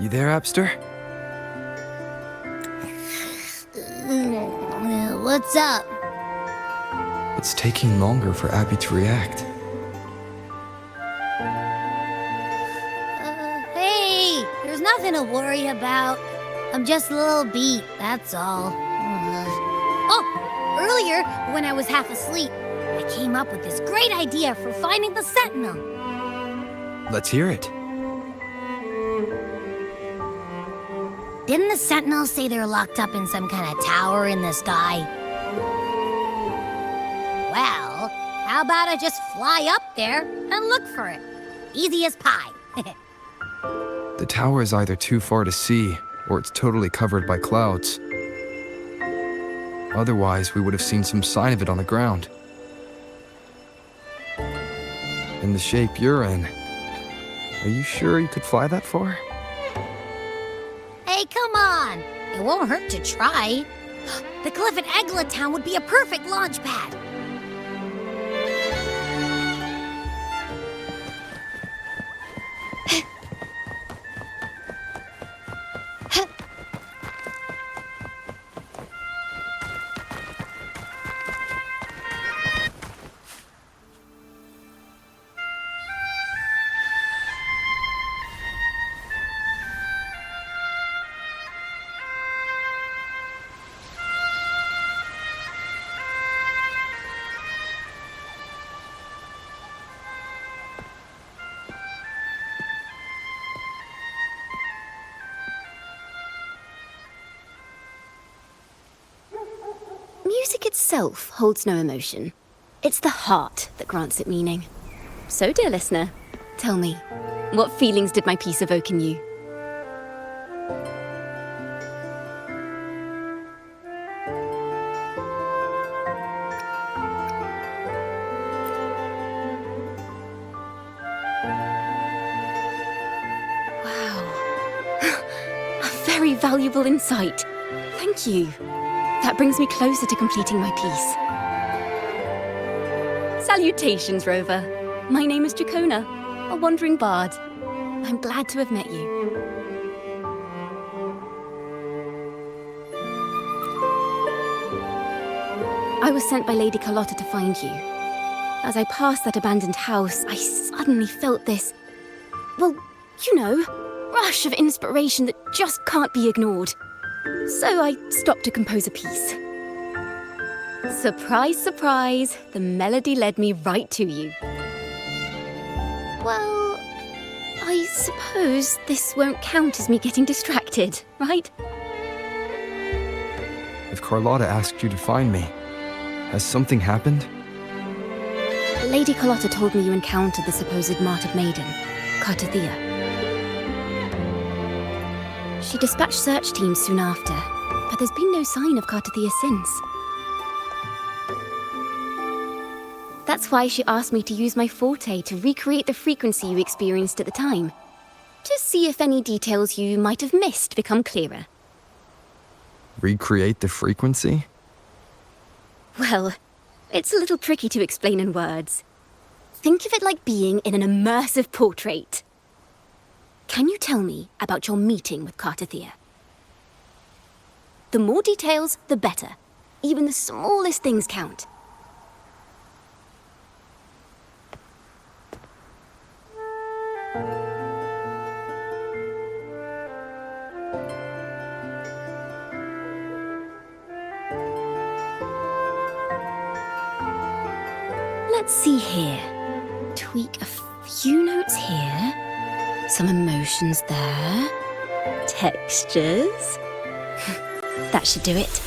You there, Abster? What's up? It's taking longer for Abby to react. Hey, there's nothing to worry about. I'm just a little beat, that's all. Oh, earlier, when I was half asleep, I came up with this great idea for finding the Sentinel. Let's hear it. Didn't the Sentinels say they're locked up in some kind of tower in the sky? Well, how about I just fly up there and look for it? Easy as pie. The tower is either too far to see, or it's totally covered by clouds. Otherwise, we would have seen some sign of it on the ground. In the shape you're in, are you sure you could fly that far? Hey, come on! It won't hurt to try. The cliff at Eglet Town would be a perfect launch pad. Music itself holds no emotion. It's the heart that grants it meaning. So, dear listener, tell me, what feelings did my piece evoke in you? Wow. A very valuable insight. Thank you. That brings me closer to completing my piece. Salutations, Rover. My name is Jacona, a wandering bard. I'm glad to have met you. I was sent by Lady Carlotta to find you. As I passed that abandoned house, I suddenly felt this, well, you know, rush of inspiration that just can't be ignored. So I stopped to compose a piece. Surprise, surprise, the melody led me right to you. Well, I suppose this won't count as me getting distracted, right? If Carlotta asked you to find me, has something happened? Lady Carlotta told me you encountered the supposed martyred maiden, Cartathea. She dispatched search teams soon after, but there's been no sign of Cartathea since. That's why she asked me to use my forte to recreate the frequency you experienced at the time, to see if any details you might have missed become clearer. Recreate the frequency? Well, it's a little tricky to explain in words. Think of it like being in an immersive portrait. Can you tell me about your meeting with Cartathea? The more details, the better. Even the smallest things count. Let's see here. Tweak a few notes here. Some emotions there. Textures. That should do it.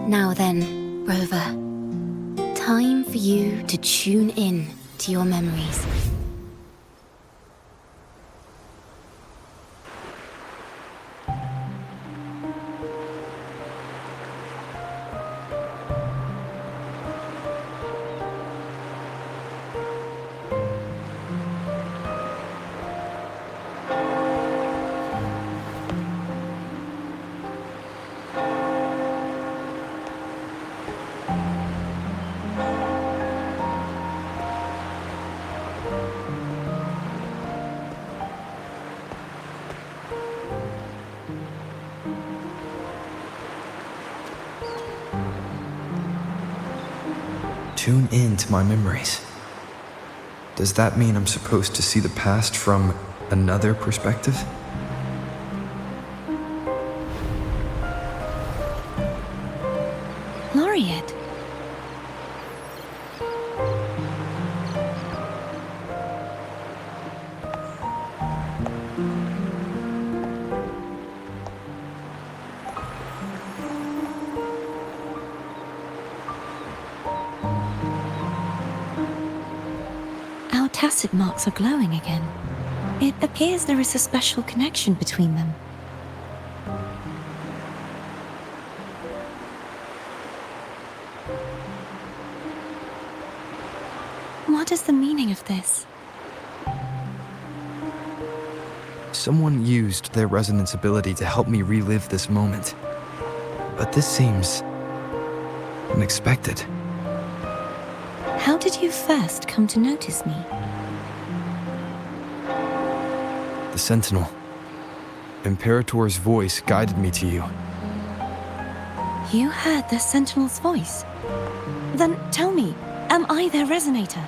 Now then, Rover, time for you to tune in to your memories. tune in to my memories. Does that mean I'm supposed to see the past from another perspective? Laureate. Our tacit marks are glowing again. It appears there is a special connection between them. What is the meaning of this? Someone used their resonance ability to help me relive this moment. But this seems unexpected. How did you first come to notice me? The Sentinel. Imperator's voice guided me to you. You heard the Sentinel's voice? Then tell me, am I their resonator?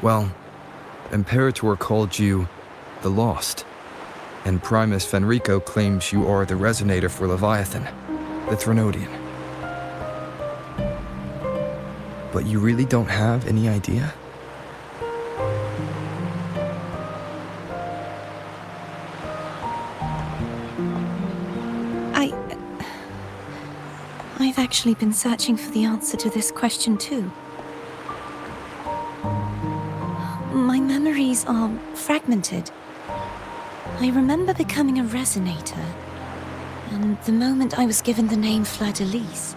Well, Imperator called you the Lost, and Primus Fenrico claims you are the resonator for Leviathan, the Threnodian. But you really don't have any idea? I've actually been searching for the answer to this question too. My memories are fragmented. I remember becoming a resonator, and the moment I was given the name Fleur-de-Lis.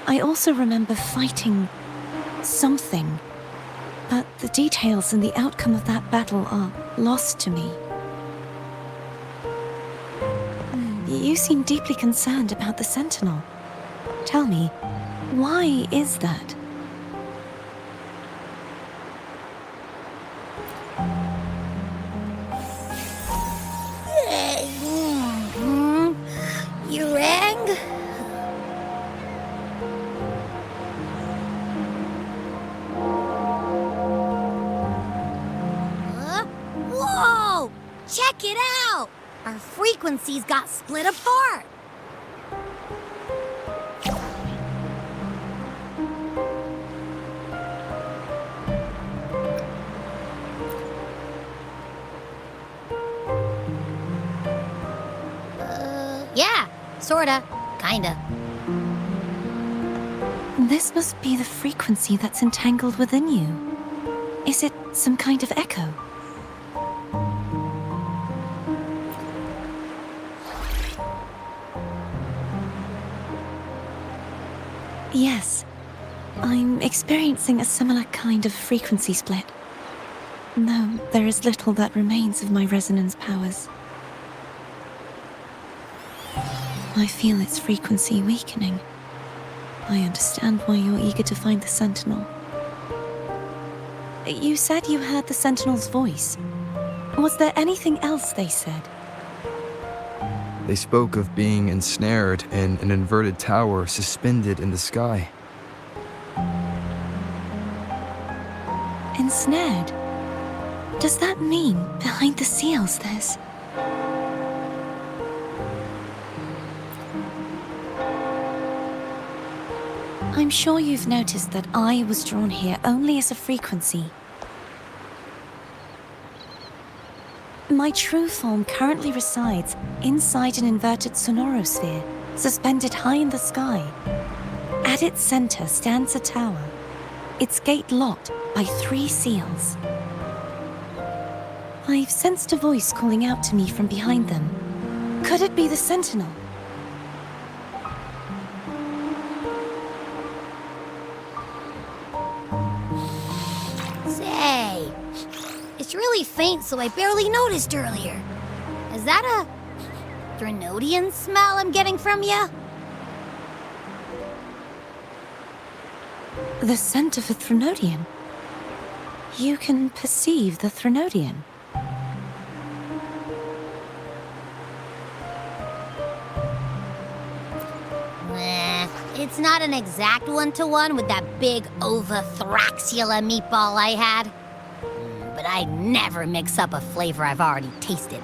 I also remember fighting something, but the details and the outcome of that battle are lost to me. You seem deeply concerned about the Sentinel. Tell me, why is that? You rang? Whoa! Check it out! Our frequencies got split apart. Yeah, sorta, kinda. This must be the frequency that's entangled within you. Is it some kind of echo? Yes, I'm experiencing a similar kind of frequency split. Though there is little that remains of my resonance powers. I feel its frequency weakening. I understand why you're eager to find the Sentinel. You said you heard the Sentinel's voice. Was there anything else they said? They spoke of being ensnared in an inverted tower suspended in the sky. Ensnared? Does that mean behind the seals there's... I'm sure you've noticed that I was drawn here only as a frequency. My true form currently resides inside an inverted sonorosphere, suspended high in the sky. At its center stands a tower, its gate locked by 3 seals. I've sensed a voice calling out to me from behind them. Could it be the Sentinel? Say, it's really faint, so I barely noticed earlier. Is that a Threnodian smell I'm getting from you? The scent of a Threnodian. You can perceive the Threnodian. It's not an exact one-to-one with that big Ovathraxula meatball I had. But I'd never mix up a flavor I've already tasted.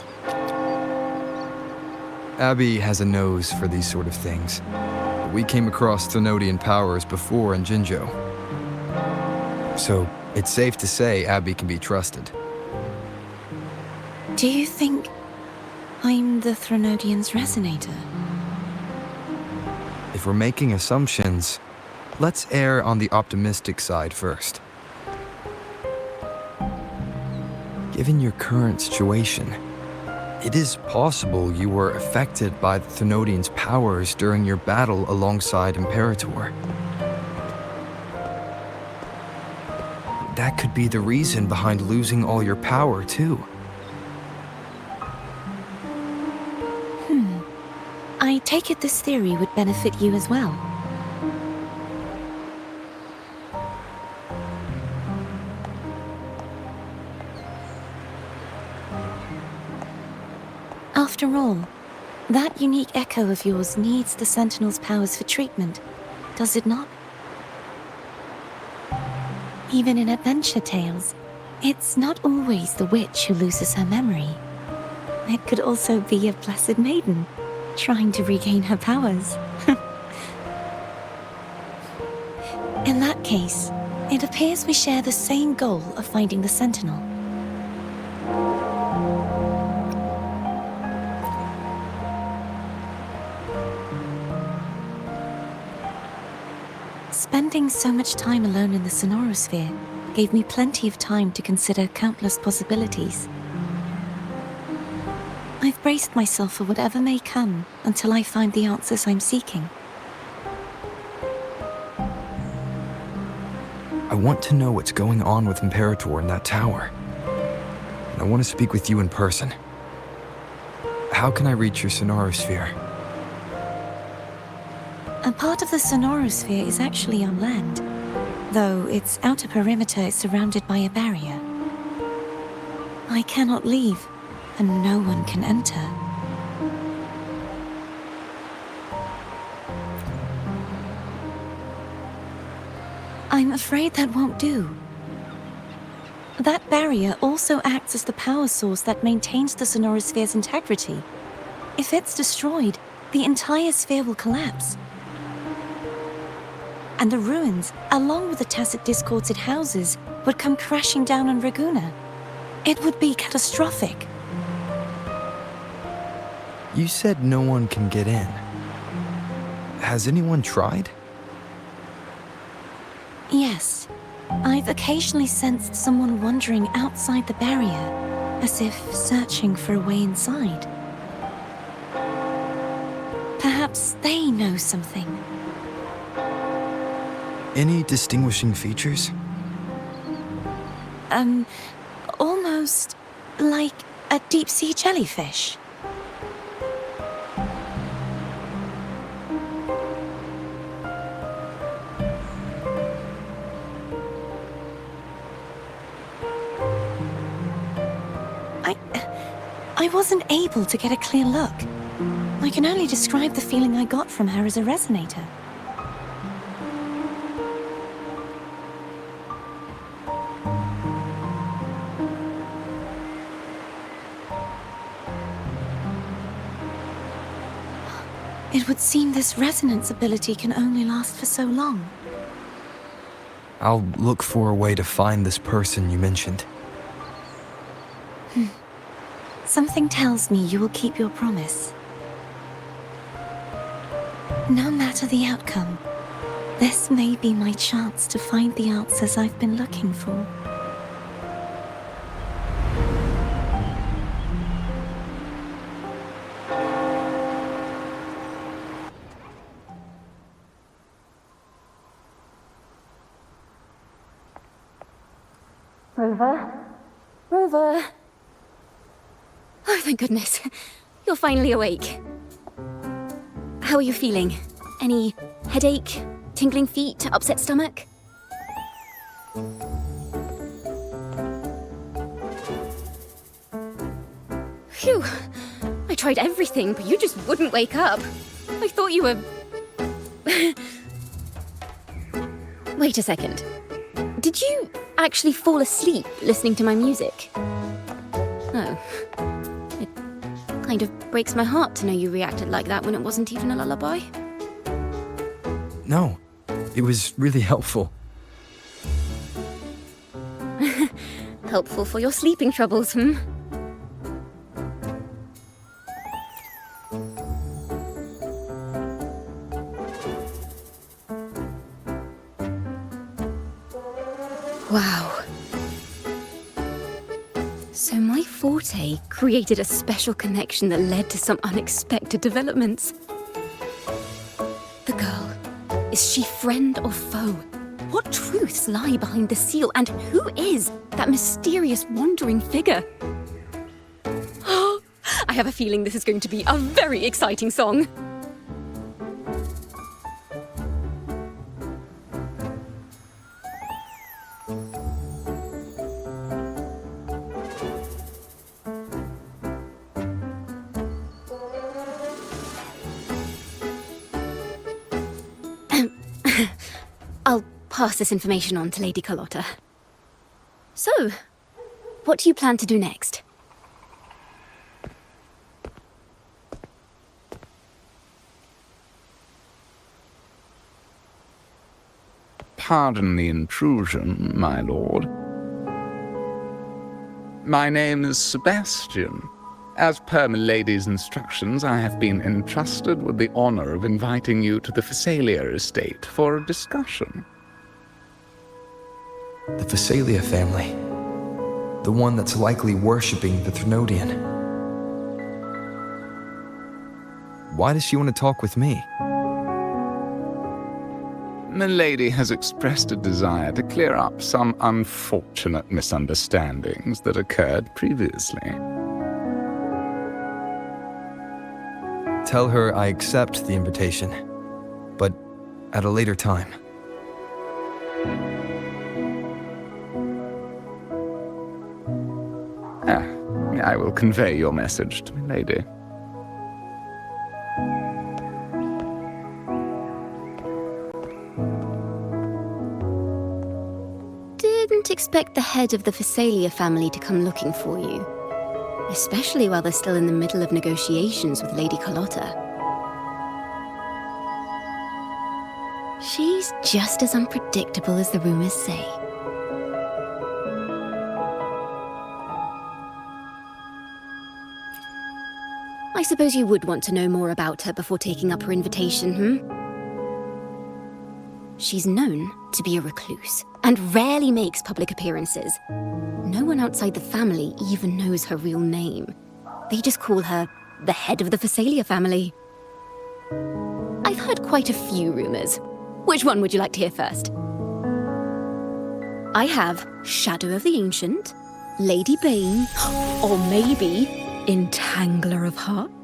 Abby has a nose for these sort of things. We came across Threnodian powers before in Jinzhou. So it's safe to say Abby can be trusted. Do you think I'm the Threnodian's resonator? If we're making assumptions, let's err on the optimistic side first. Given your current situation, it is possible you were affected by the Threnodian's powers during your battle alongside Imperator. That could be the reason behind losing all your power, too. I take it this theory would benefit you as well. After all, that unique echo of yours needs the Sentinel's powers for treatment, does it not? Even in adventure tales, it's not always the witch who loses her memory. It could also be a blessed maiden, trying to regain her powers. In that case, it appears we share the same goal of finding the Sentinel. Spending so much time alone in the Sonorosphere gave me plenty of time to consider countless possibilities. I've braced myself for whatever may come until I find the answers I'm seeking. I want to know what's going on with Imperator in that tower. And I want to speak with you in person. How can I reach your Sonorosphere? A part of the Sonorosphere is actually on land, though its outer perimeter is surrounded by a barrier. I cannot leave, and no one can enter. I'm afraid that won't do. That barrier also acts as the power source that maintains the Sonorosphere's integrity. If it's destroyed, the entire sphere will collapse. And the ruins, along with the tacit discords it houses, would come crashing down on Raguna. It would be catastrophic. You said no one can get in. Has anyone tried? Yes. I've occasionally sensed someone wandering outside the barrier, as if searching for a way inside. Perhaps they know something. Any distinguishing features? Almost like a deep-sea jellyfish. I wasn't able to get a clear look. I can only describe the feeling I got from her as a resonator. It would seem this resonance ability can only last for so long. I'll look for a way to find this person you mentioned. Something tells me you will keep your promise. No matter the outcome, this may be my chance to find the answers I've been looking for. Rover! Oh, thank goodness. You're finally awake. How are you feeling? Any headache, tingling feet, upset stomach? Phew. I tried everything, but you just wouldn't wake up. I thought you were... Wait a second. Did you actually fall asleep listening to my music? Oh. It kind of breaks my heart to know you reacted like that when it wasn't even a lullaby. No, it was really helpful. Helpful for your sleeping troubles, hmm? Wow. So my forte created a special connection that led to some unexpected developments. The girl, is she friend or foe? What truths lie behind the seal, and who is that mysterious wandering figure? I have a feeling this is going to be a very exciting song. I'll pass this information on to Lady Carlotta. So, what do you plan to do next? Pardon the intrusion, my lord. My name is Sebastian. As per milady's instructions, I have been entrusted with the honor of inviting you to the Phasalia estate for a discussion. The Phasalia family. The one that's likely worshipping the Thrnodian. Why does she want to talk with me? Milady has expressed a desire to clear up some unfortunate misunderstandings that occurred previously. Tell her I accept the invitation, but at a later time. I will convey your message to Milady. Didn't expect the head of the Phasalia family to come looking for you. Especially while they're still in the middle of negotiations with Lady Carlotta. She's just as unpredictable as the rumors say. I suppose you would want to know more about her before taking up her invitation, hmm? She's known to be a recluse, and rarely makes public appearances. No one outside the family even knows her real name. They just call her the head of the Phasalia family. I've heard quite a few rumors. Which one would you like to hear first? I have Shadow of the Ancient, Lady Bane, or maybe Entangler of Hearts.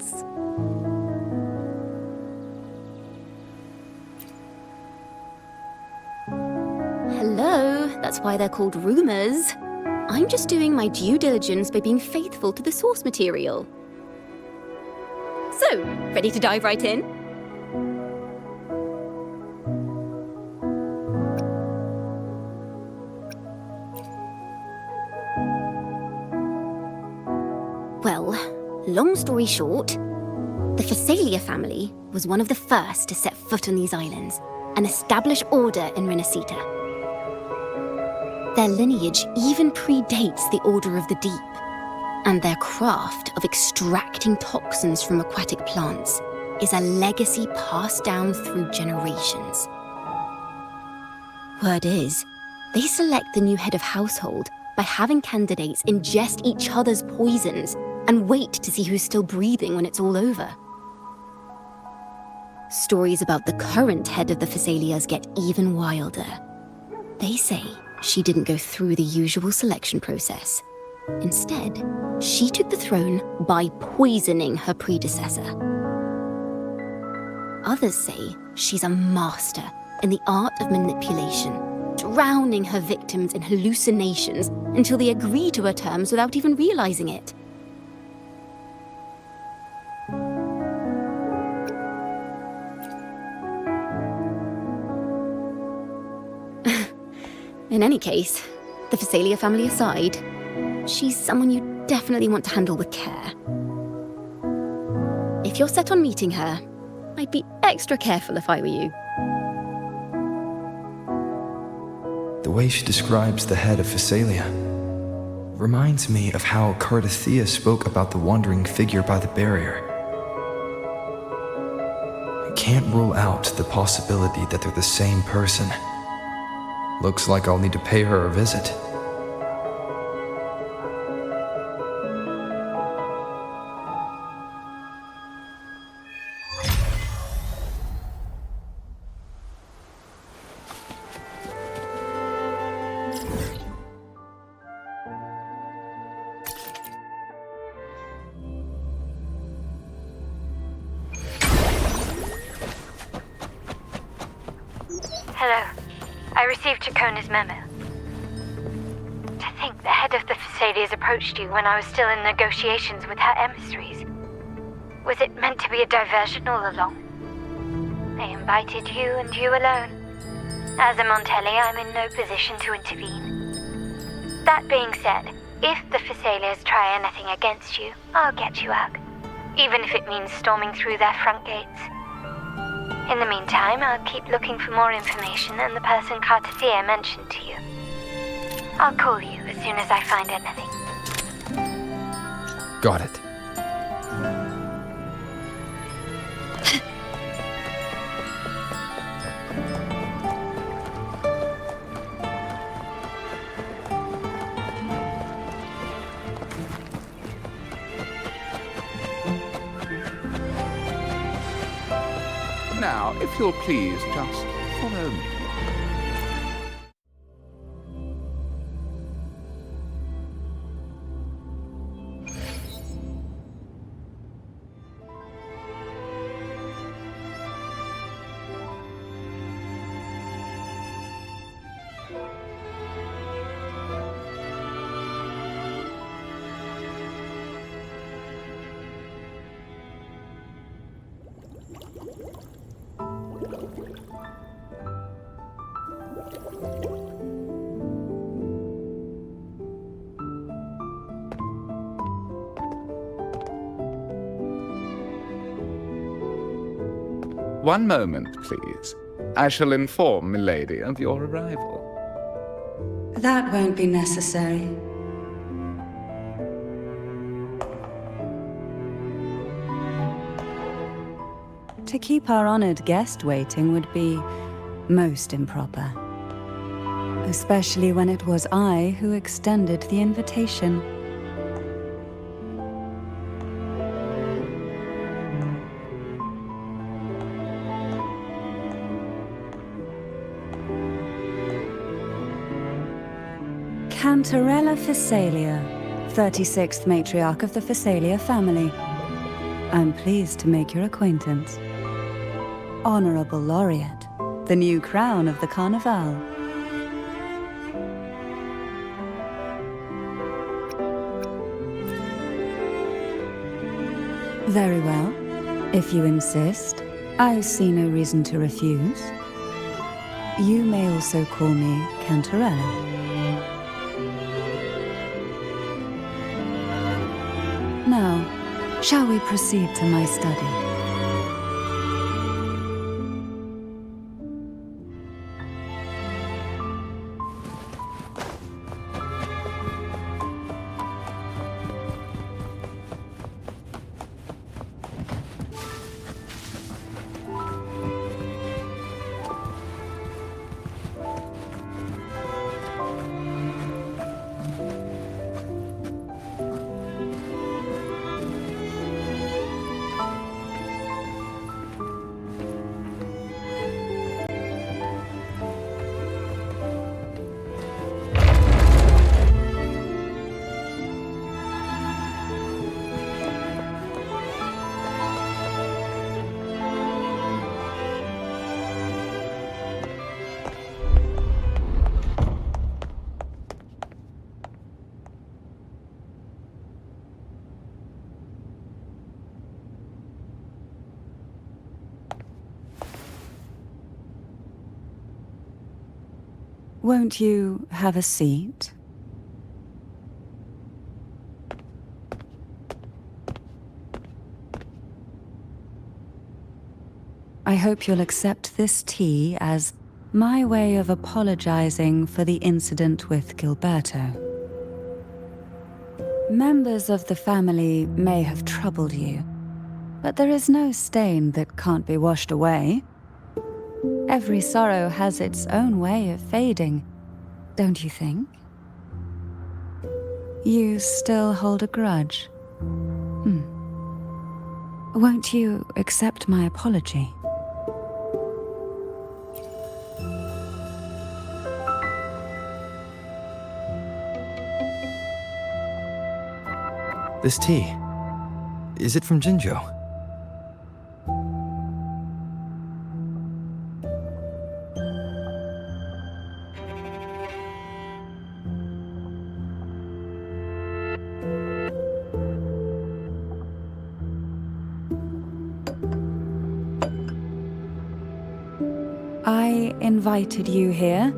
Hello, that's why they're called rumors. I'm just doing my due diligence by being faithful to the source material. So, ready to dive right in? Well, long story short, the Phasalia family was one of the first to set foot on these islands and establish order in Rinascita. Their lineage even predates the Order of the Deep, and their craft of extracting toxins from aquatic plants is a legacy passed down through generations. Word is, they select the new head of household by having candidates ingest each other's poisons and wait to see who's still breathing when it's all over. Stories about the current head of the Phasalias get even wilder. They say she didn't go through the usual selection process. Instead, she took the throne by poisoning her predecessor. Others say she's a master in the art of manipulation, drowning her victims in hallucinations until they agree to her terms without even realizing it. In any case, the Phasalia family aside, she's someone you definitely want to handle with care. If you're set on meeting her, I'd be extra careful if I were you. The way she describes the head of Phasalia reminds me of how Cardathea spoke about the wandering figure by the barrier. I can't rule out the possibility that they're the same person. Looks like I'll need to pay her a visit. Hello. I received Chacona's memo. To think the head of the Phasalias approached you when I was still in negotiations with her emissaries. Was it meant to be a diversion all along? They invited you and you alone. As a Montelli, I'm in no position to intervene. That being said, if the Phasalias try anything against you, I'll get you out. Even if it means storming through their front gates. In the meantime, I'll keep looking for more information and the person Cardathea mentioned to you. I'll call you as soon as I find anything. Got it. Now, if you'll please just follow me. One moment, please. I shall inform Milady of your arrival. That won't be necessary. To keep our honored guest waiting would be most improper. Especially when it was I who extended the invitation. Cantarella Phasalia, 36th matriarch of the Phasalia family. I'm pleased to make your acquaintance. Honorable Laureate, the new crown of the Carnival. Very well. If you insist, I see no reason to refuse. You may also call me Cantarella. Now, shall we proceed to my study? Won't you have a seat? I hope you'll accept this tea as my way of apologizing for the incident with Gilberto. Members of the family may have troubled you, but there is no stain that can't be washed away. Every sorrow has its own way of fading, don't you think? You still hold a grudge? Won't you accept my apology? This tea, is it from Jinjo? I invited you here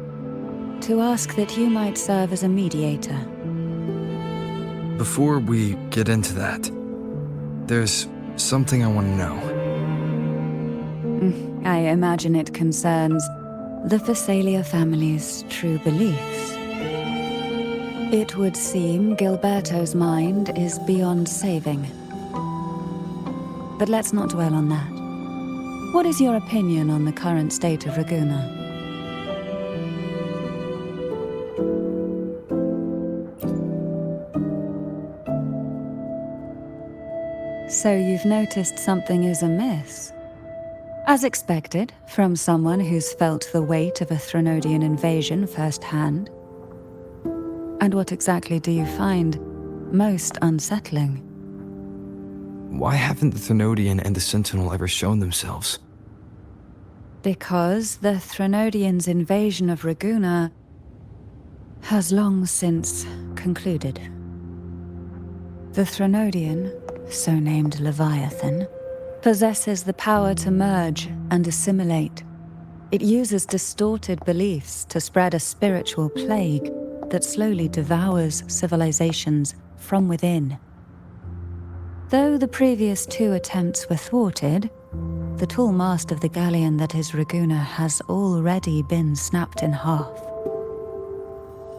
to ask that you might serve as a mediator. Before we get into that, there's something I want to know. I imagine it concerns the Phasalia family's true beliefs. It would seem Gilberto's mind is beyond saving. But let's not dwell on that. What is your opinion on the current state of Raguna? So you've noticed something is amiss. As expected, from someone who's felt the weight of a Threnodian invasion firsthand. And what exactly do you find most unsettling? Why haven't the Threnodian and the Sentinel ever shown themselves? Because the Threnodians' invasion of Raguna has long since concluded. The Threnodian, so named Leviathan, possesses the power to merge and assimilate. It uses distorted beliefs to spread a spiritual plague that slowly devours civilizations from within. Though the previous two attempts were thwarted, the tall mast of the galleon that is Raguna has already been snapped in half.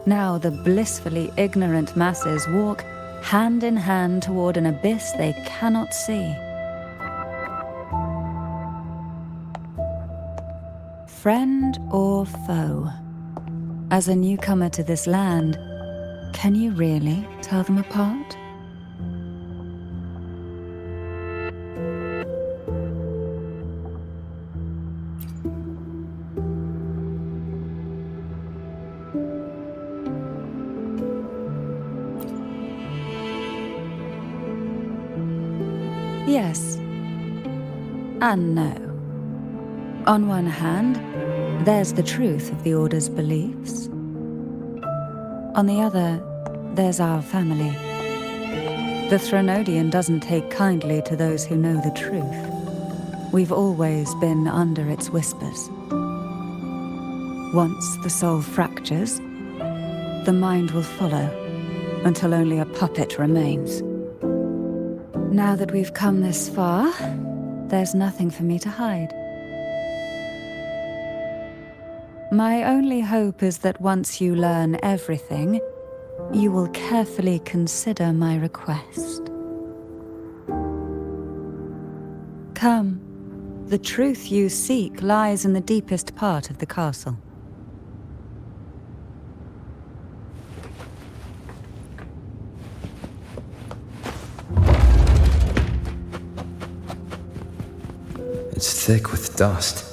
Now the blissfully ignorant masses walk hand in hand toward an abyss they cannot see. Friend or foe? As a newcomer to this land, can you really tell them apart? Yes and no. On one hand, there's the truth of the Order's beliefs. On the other, there's our family. The Threnodian doesn't take kindly to those who know the truth. We've always been under its whispers. Once the soul fractures, the mind will follow, until only a puppet remains. Now that we've come this far, there's nothing for me to hide. My only hope is that once you learn everything, you will carefully consider my request. Come, the truth you seek lies in the deepest part of the castle. It's thick with dust.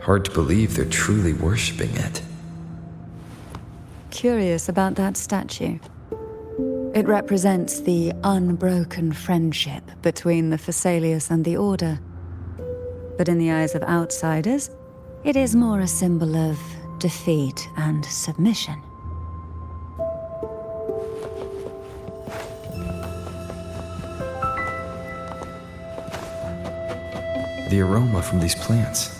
Hard to believe they're truly worshipping it. Curious about that statue. It represents the unbroken friendship between the Phasaelius and the Order. But in the eyes of outsiders, it is more a symbol of defeat and submission. The aroma from these plants.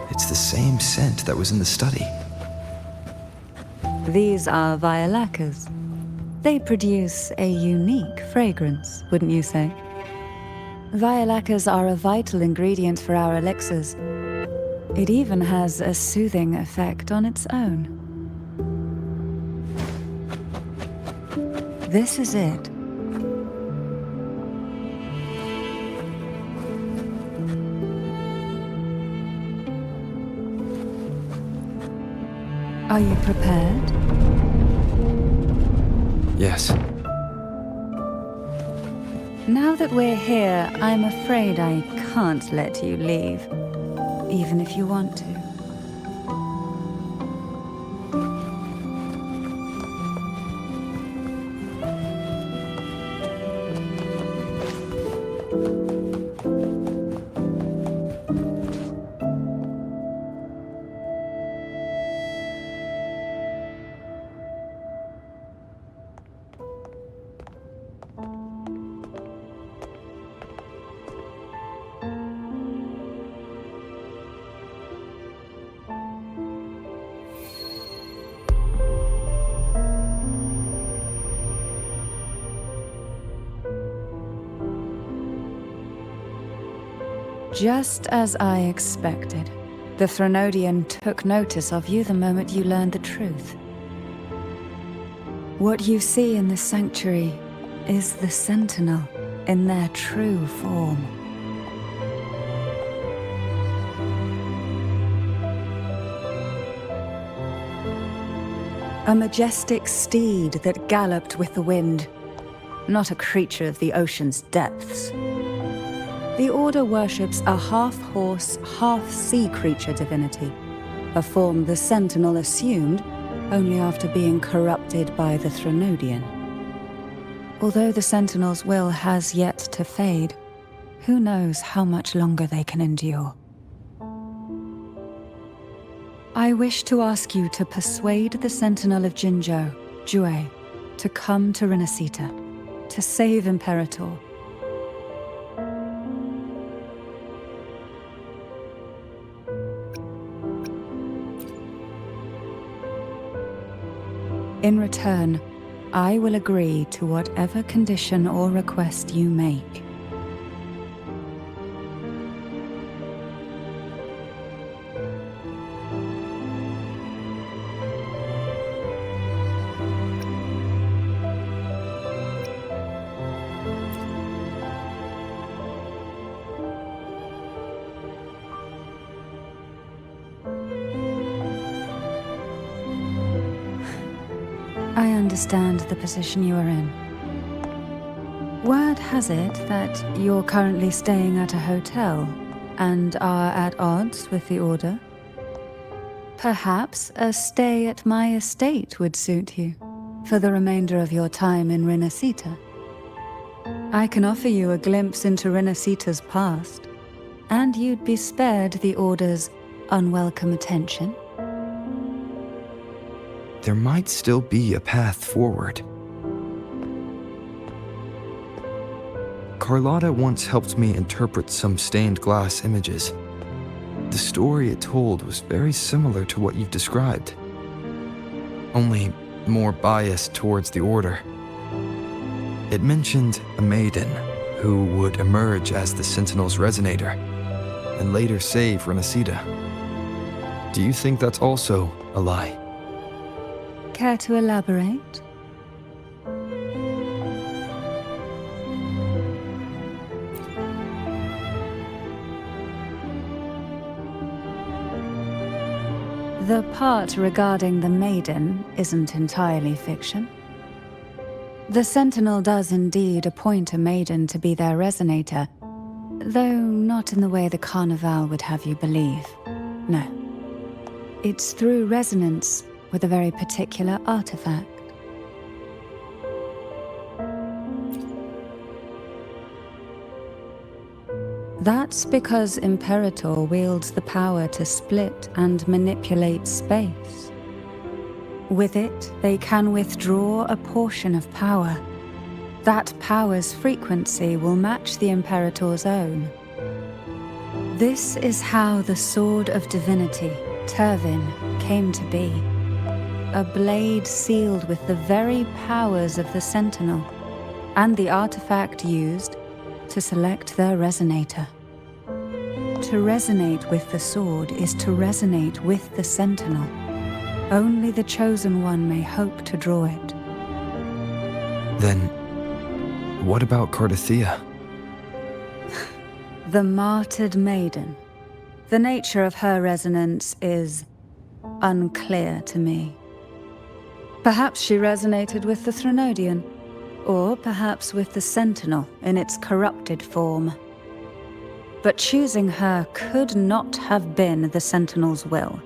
It's the same scent that was in the study. These are violacas. They produce a unique fragrance, wouldn't you say? Violacas are a vital ingredient for our elixirs. It even has a soothing effect on its own. This is it. Are you prepared? Yes. Now that we're here, I'm afraid I can't let you leave, even if you want to. Just as I expected, the Threnodian took notice of you the moment you learned the truth. What you see in the sanctuary is the Sentinel in their true form. A majestic steed that galloped with the wind, not a creature of the ocean's depths. The Order worships a half-horse, half-sea creature divinity, a form the Sentinel assumed only after being corrupted by the Threnodian. Although the Sentinel's will has yet to fade, who knows how much longer they can endure. I wish to ask you to persuade the Sentinel of Jinzhou, Jue, to come to Rinascita, to save Imperator. In return, I will agree to whatever condition or request you make. I understand the position you are in. Word has it that you're currently staying at a hotel and are at odds with the Order. Perhaps a stay at my estate would suit you for the remainder of your time in Rinascita. I can offer you a glimpse into Rinascita's past, and you'd be spared the Order's unwelcome attention. There might still be a path forward. Carlotta once helped me interpret some stained glass images. The story it told was very similar to what you've described, only more biased towards the Order. It mentioned a maiden who would emerge as the Sentinel's resonator and later save Rinascita. Do you think that's also a lie? Care to elaborate? The part regarding the maiden isn't entirely fiction. The Sentinel does indeed appoint a maiden to be their resonator, though not in the way the Carnival would have you believe. No. It's through resonance with a very particular artifact. That's because Imperator wields the power to split and manipulate space. With it, they can withdraw a portion of power. That power's frequency will match the Imperator's own. This is how the Sword of Divinity, Turvin, came to be. a blade sealed with the very powers of the Sentinel, and the artifact used to select their resonator. To resonate with the sword is to resonate with the Sentinel. Only the Chosen One may hope to draw it. Then, what about Cardathea? The martyred maiden. The nature of her resonance is unclear to me. Perhaps she resonated with the Threnodian, or perhaps with the Sentinel in its corrupted form. But choosing her could not have been the Sentinel's will.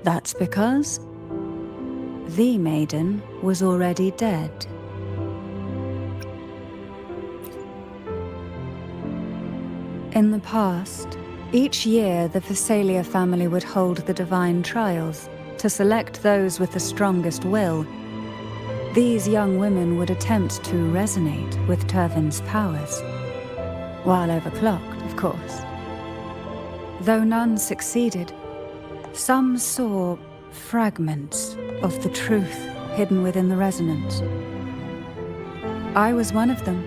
That's because the maiden was already dead. In the past, each year the Phasalia family would hold the Divine Trials to select those with the strongest will. These young women would attempt to resonate with Turvin's powers, while overclocked, of course. Though none succeeded, some saw fragments of the truth hidden within the resonance. I was one of them.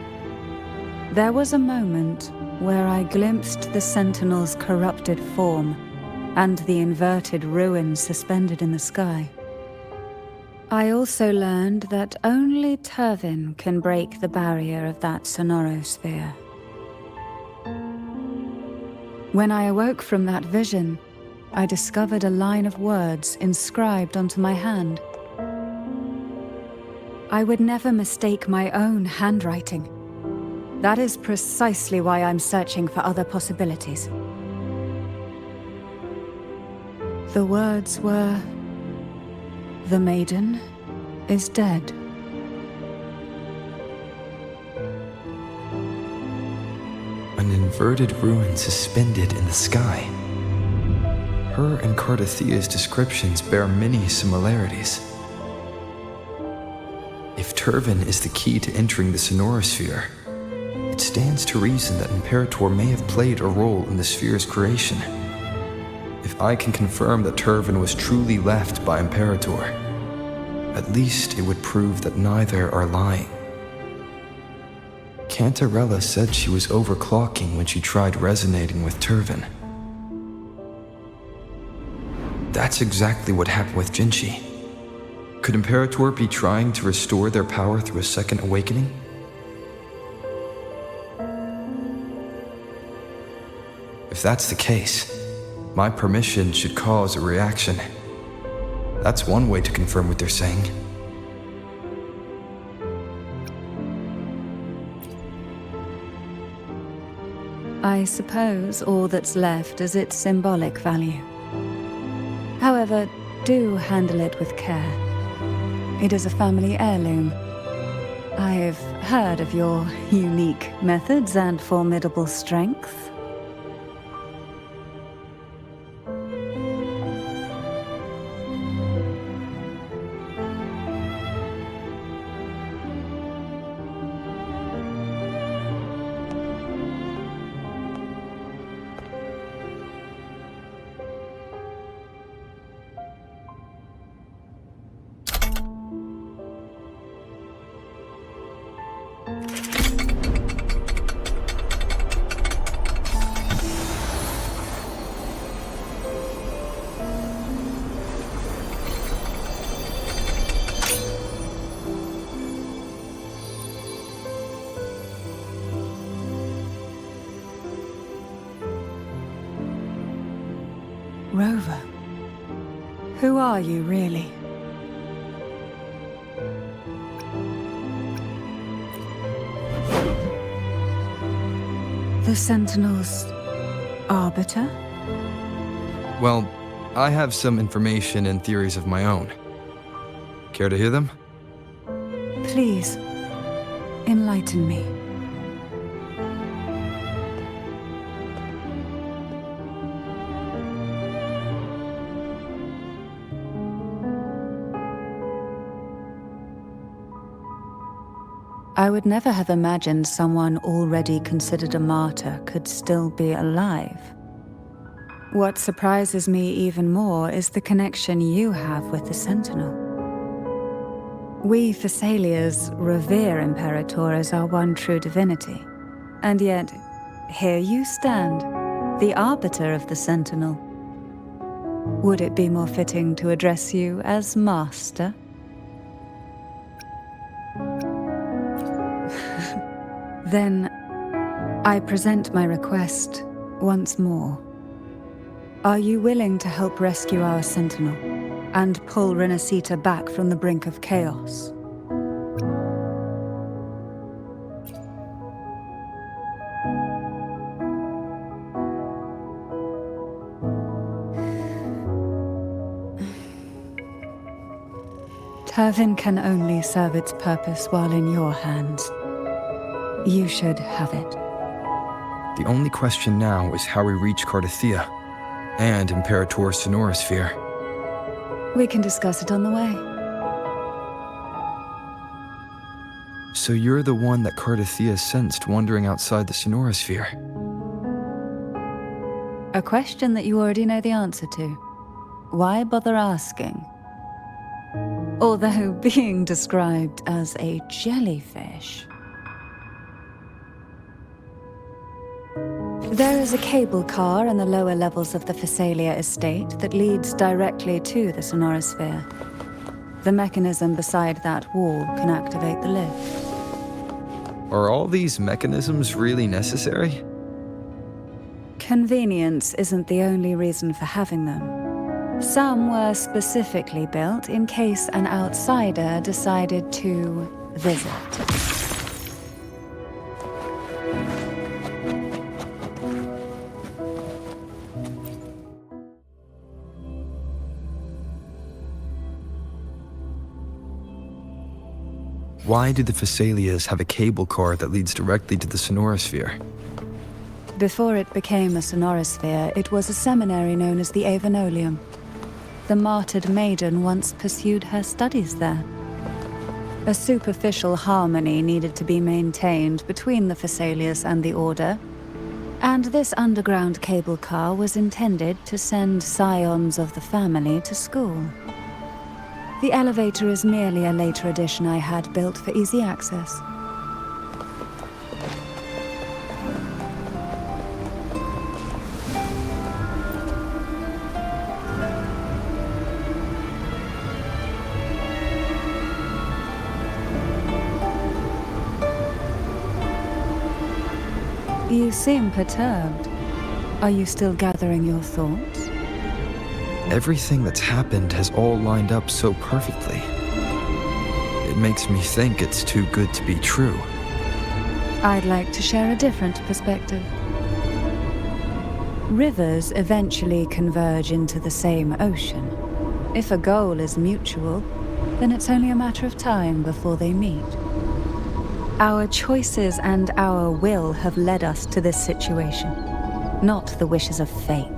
There was a moment where I glimpsed the Sentinel's corrupted form and the inverted ruins suspended in the sky. I also learned that only Turvin can break the barrier of that sonorosphere. When I awoke from that vision, I discovered a line of words inscribed onto my hand. I would never mistake my own handwriting. That is precisely why I'm searching for other possibilities. The words were, "The maiden is dead." An inverted ruin suspended in the sky. Her and Cardathea's descriptions bear many similarities. If Turvin is the key to entering the sonorosphere, it stands to reason that Imperator may have played a role in the sphere's creation. If I can confirm that Turvin was truly left by Imperator, at least it would prove that neither are lying. Cantarella said she was overclocking when she tried resonating with Turvin. That's exactly what happened with Jinchi. Could Imperator be trying to restore their power through a second awakening? If that's the case, my permission should cause a reaction. That's one way to confirm what they're saying. I suppose all that's left is its symbolic value. However, do handle it with care. It is a family heirloom. I've heard of your unique methods and formidable strength. Rover, who are you really? The Sentinel's arbiter? Well, I have some information and theories of my own. Care to hear them? Please, enlighten me. I would never have imagined someone already considered a martyr could still be alive. What surprises me even more is the connection you have with the Sentinel. We Thessalians revere Imperator as our one true divinity. And yet, here you stand, the arbiter of the Sentinel. Would it be more fitting to address you as Master? Then, I present my request once more. Are you willing to help rescue our Sentinel and pull Rinascita back from the brink of chaos? Turvin can only serve its purpose while in your hands. You should have it. The only question now is how we reach Cardathia and Imperator Sonorosphere. We can discuss it on the way. So you're the one that Cardathia sensed wandering outside the Sonorosphere? A question that you already know the answer to. Why bother asking? Although being described as a jellyfish. There is a cable car in the lower levels of the Thessalia estate that leads directly to the Sonorosphere. The mechanism beside that wall can activate the lift. Are all these mechanisms really necessary? Convenience isn't the only reason for having them. Some were specifically built in case an outsider decided to visit. Why do the Thessalias have a cable car that leads directly to the Sonorosphere? Before it became a Sonorosphere, it was a seminary known as the Avenolium. The martyred maiden once pursued her studies there. A superficial harmony needed to be maintained between the Thessalias and the Order, and this underground cable car was intended to send scions of the family to school. The elevator is merely a later addition I had built for easy access. You seem perturbed. Are you still gathering your thoughts? Everything that's happened has all lined up so perfectly. It makes me think it's too good to be true. I'd like to share a different perspective. Rivers eventually converge into the same ocean. If a goal is mutual, then it's only a matter of time before they meet. Our choices and our will have led us to this situation, not the wishes of fate.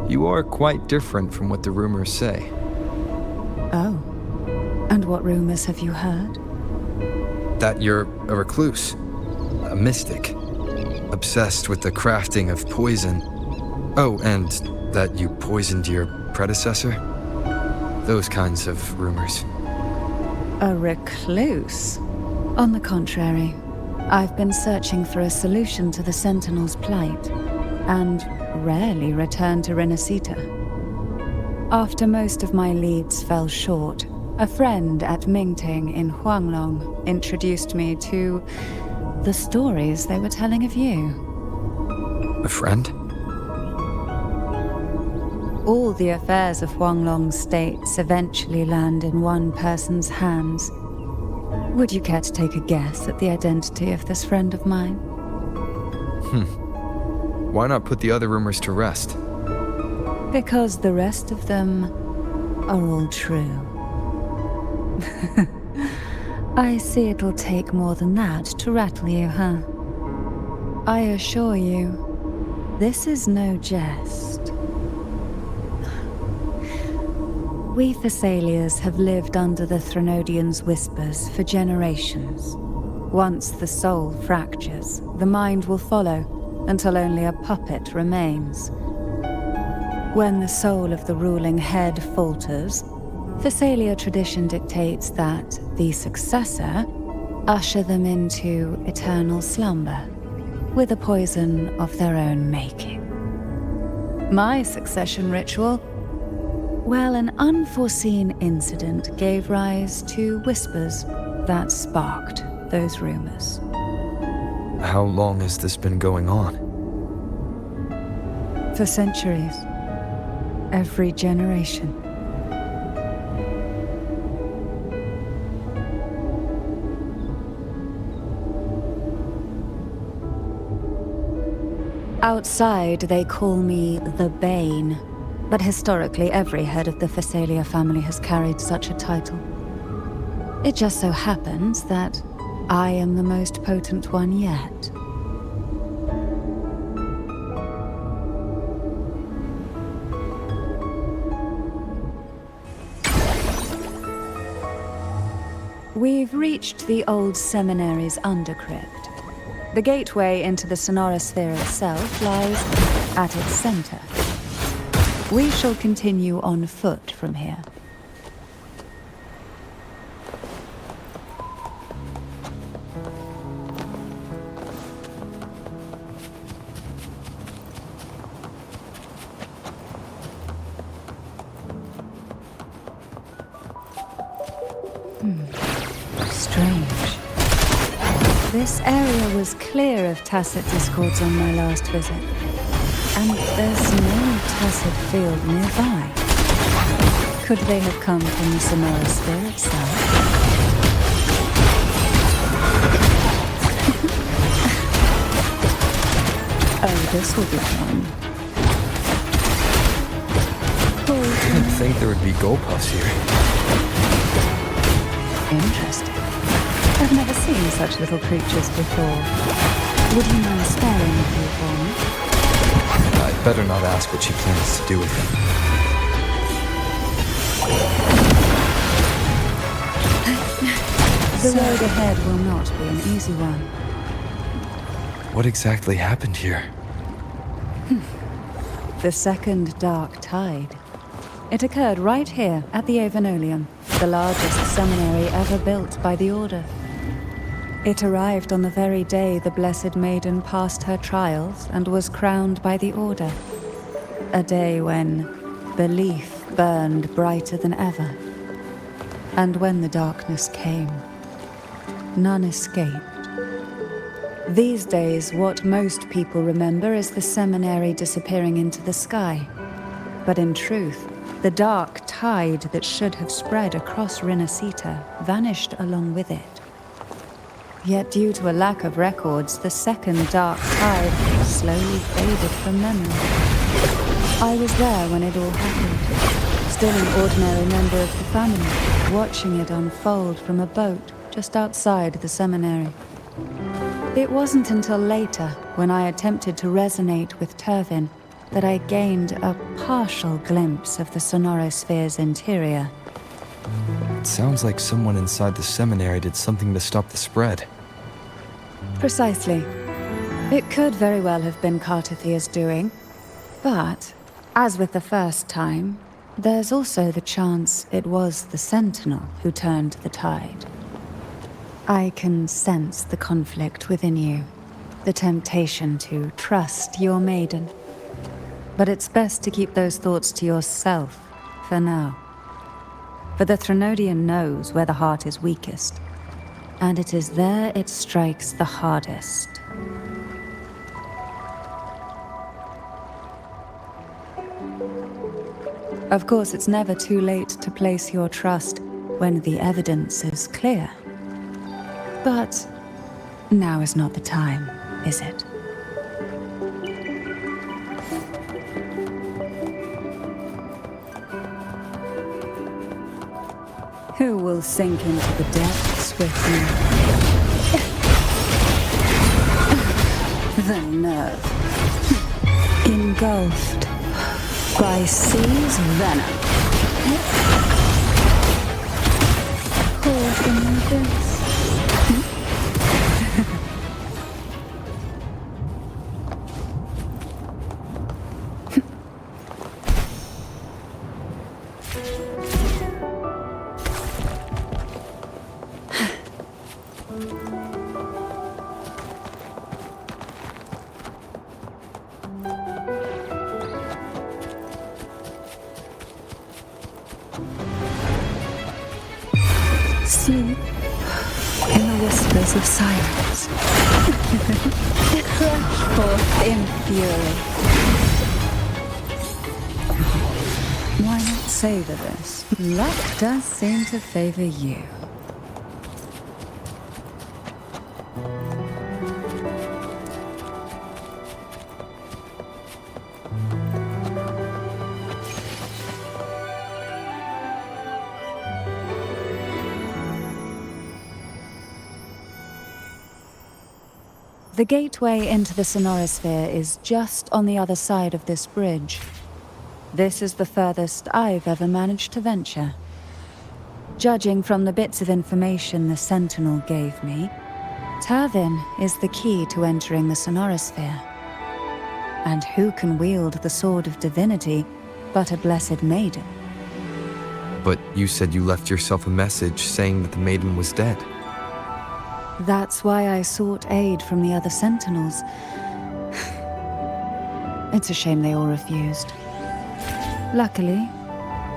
You are quite different from what the rumors say. Oh. And what rumors have you heard? That you're a recluse, a mystic, obsessed with the crafting of poison. Oh, and that you poisoned your predecessor? Those kinds of rumors. A recluse? On the contrary, I've been searching for a solution to the Sentinel's plight, and rarely return to Rinascita. After most of my leads fell short, a friend at Mingting in Huanglong introduced me to the stories they were telling of you. A friend? All the affairs of Huanglong states eventually land in one person's hands. Would you care to take a guess at the identity of this friend of mine? Why not put the other rumors to rest? Because the rest of them are all true. I see it'll take more than that to rattle you, huh? I assure you, this is no jest. We Thessalians have lived under the Threnodians' whispers for generations. Once the soul fractures, the mind will follow, until only a puppet remains. When the soul of the ruling head falters, Phasalia tradition dictates that the successor usher them into eternal slumber, with a poison of their own making. My succession ritual? Well, an unforeseen incident gave rise to whispers that sparked those rumors. How long has this been going on? For centuries. Every generation. Outside, they call me the Bane, but historically every head of the Phasalia family has carried such a title. It just so happens that I am the most potent one yet. We've reached the old seminary's undercrypt. The gateway into the sonorosphere itself lies at its center. We shall continue on foot from here. Strange. This area was clear of tacit discords on my last visit, and there's no tacit field nearby. Could they have come from the sonorosphere itself? Oh, this will be fun. I didn't think there would be goldpuffs here. Interesting. I've never seen such little creatures before. Would you mind sparing a few for me? I'd better not ask what she plans to do with them. The road ahead will not be an easy one. What exactly happened here? The second dark tide. It occurred right here at the Avenolium, the largest seminary ever built by the Order. It arrived on the very day the Blessed Maiden passed her trials and was crowned by the Order. A day when belief burned brighter than ever. And when the darkness came, none escaped. These days, what most people remember is the seminary disappearing into the sky. But in truth, the dark tide that should have spread across Rinascita vanished along with it. Yet due to a lack of records, the second dark tide slowly faded from memory. I was there when it all happened, still an ordinary member of the family, watching it unfold from a boat just outside the seminary. It wasn't until later, when I attempted to resonate with Turvin, that I gained a partial glimpse of the sonorosphere's interior. It sounds like someone inside the seminary did something to stop the spread. Precisely. It could very well have been Cartithia's doing, but, as with the first time, there's also the chance it was the Sentinel who turned the tide. I can sense the conflict within you, the temptation to trust your maiden. But it's best to keep those thoughts to yourself, for now. For the Threnodian knows where the heart is weakest, and it is there it strikes the hardest. Of course, it's never too late to place your trust when the evidence is clear. But now is not the time, is it? Who will sink into the depths with me? The nerve. Engulfed by sea's venom. Caught in the abyss. Sleep in the whispers of silence. Crash forth in fury. Why not savor this? Luck does seem to favor you. The gateway into the sonorosphere is just on the other side of this bridge. This is the furthest I've ever managed to venture. Judging from the bits of information the Sentinel gave me, Turvin is the key to entering the sonorosphere. And who can wield the Sword of Divinity but a blessed maiden? But you said you left yourself a message saying that the maiden was dead. That's why I sought aid from the other Sentinels. It's a shame they all refused. Luckily,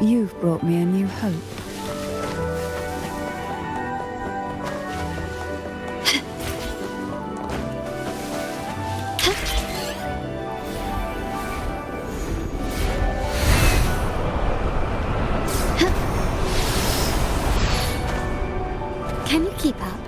you've brought me a new hope. Can you keep up?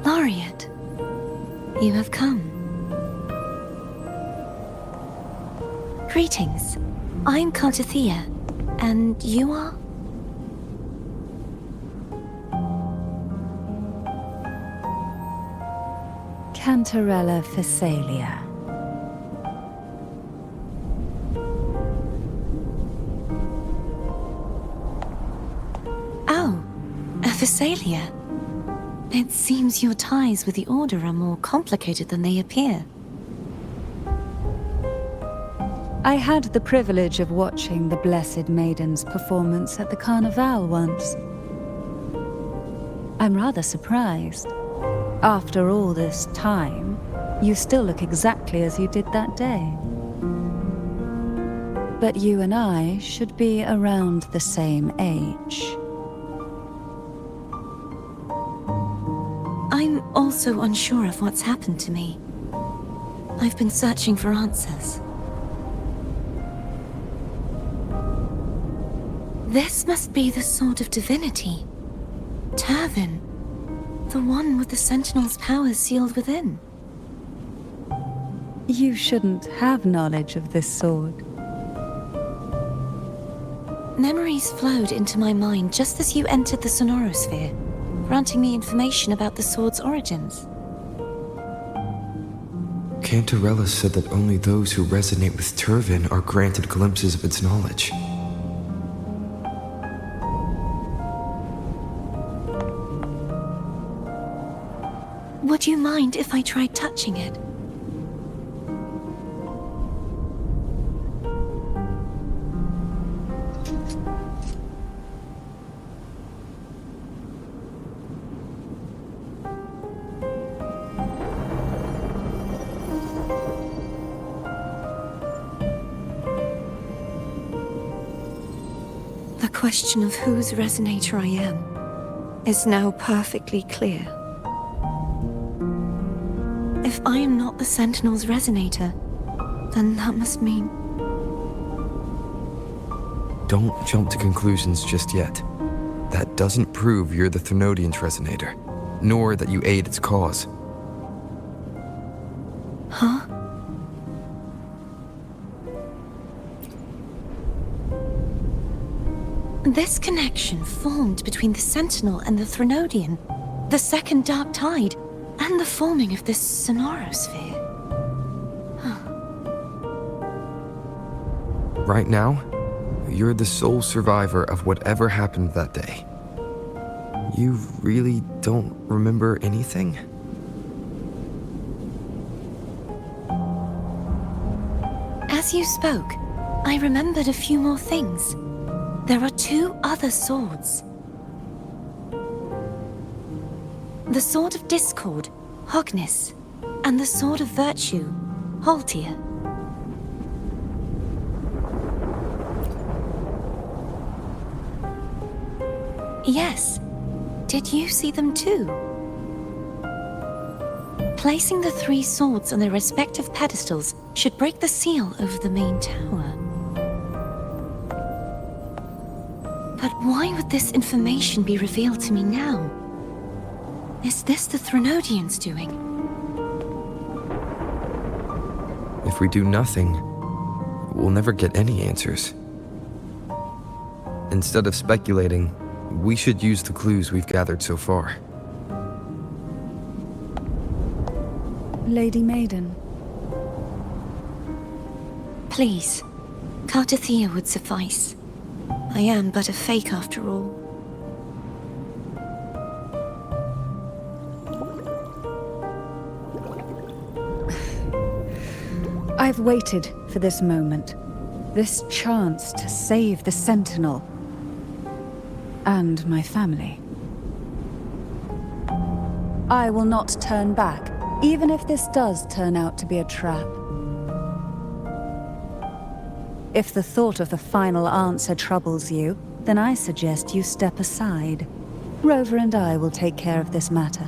Laureate, you have come. Greetings. I'm Cantarella, and you are? Cantarella Phasalia. Oh, a Phasalia. It seems your ties with the Order are more complicated than they appear. I had the privilege of watching the Blessed Maiden's performance at the Carnival once. I'm rather surprised. After all this time, you still look exactly as you did that day. But you and I should be around the same age. I'm also unsure of what's happened to me. I've been searching for answers. This must be the Sword of Divinity. Turvin, the one with the Sentinel's powers sealed within. You shouldn't have knowledge of this sword. Memories flowed into my mind just as you entered the sonorosphere, granting me information about the sword's origins. Cantarella said that only those who resonate with Turvin are granted glimpses of its knowledge. Would you mind if I tried touching it? question of whose resonator I am is now perfectly clear. If I am not the Sentinel's resonator, then that must mean... Don't jump to conclusions just yet. That doesn't prove you're the Thermodian's resonator, nor that you aid its cause. Huh? This connection formed between the Sentinel and the Thermodian, the second Dark Tide, and the forming of this sonorosphere. Right now, you're the sole survivor of whatever happened that day. You really don't remember anything? As you spoke, I remembered a few more things. There are 2 other swords. The Sword of Discord, Hognis, and the Sword of Virtue, Haltia. Yes. Did you see them too? Placing the 3 swords on their respective pedestals should break the seal over the main tower. But why would this information be revealed to me now? Is this the Thermodian's doing? If we do nothing, we'll never get any answers. Instead of speculating, we should use the clues we've gathered so far. Lady Maiden. Please, Cartathea would suffice. I am but a fake after all. I've waited for this moment. This chance to save the Sentinel. And my family. I will not turn back, even if this does turn out to be a trap. If the thought of the final answer troubles you, then I suggest you step aside. Rover and I will take care of this matter.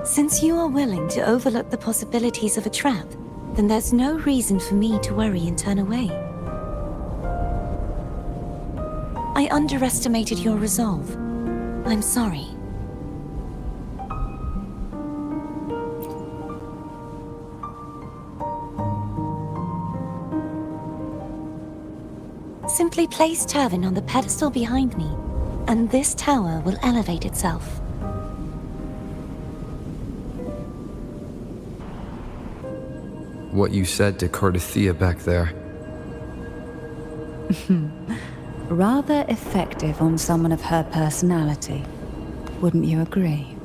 Since you are willing to overlook the possibilities of a trap, then there's no reason for me to worry and turn away. I underestimated your resolve. I'm sorry. Simply place Turvin on the pedestal behind me, and this tower will elevate itself. What you said to Cartathea back there. Rather effective on someone of her personality. Wouldn't you agree?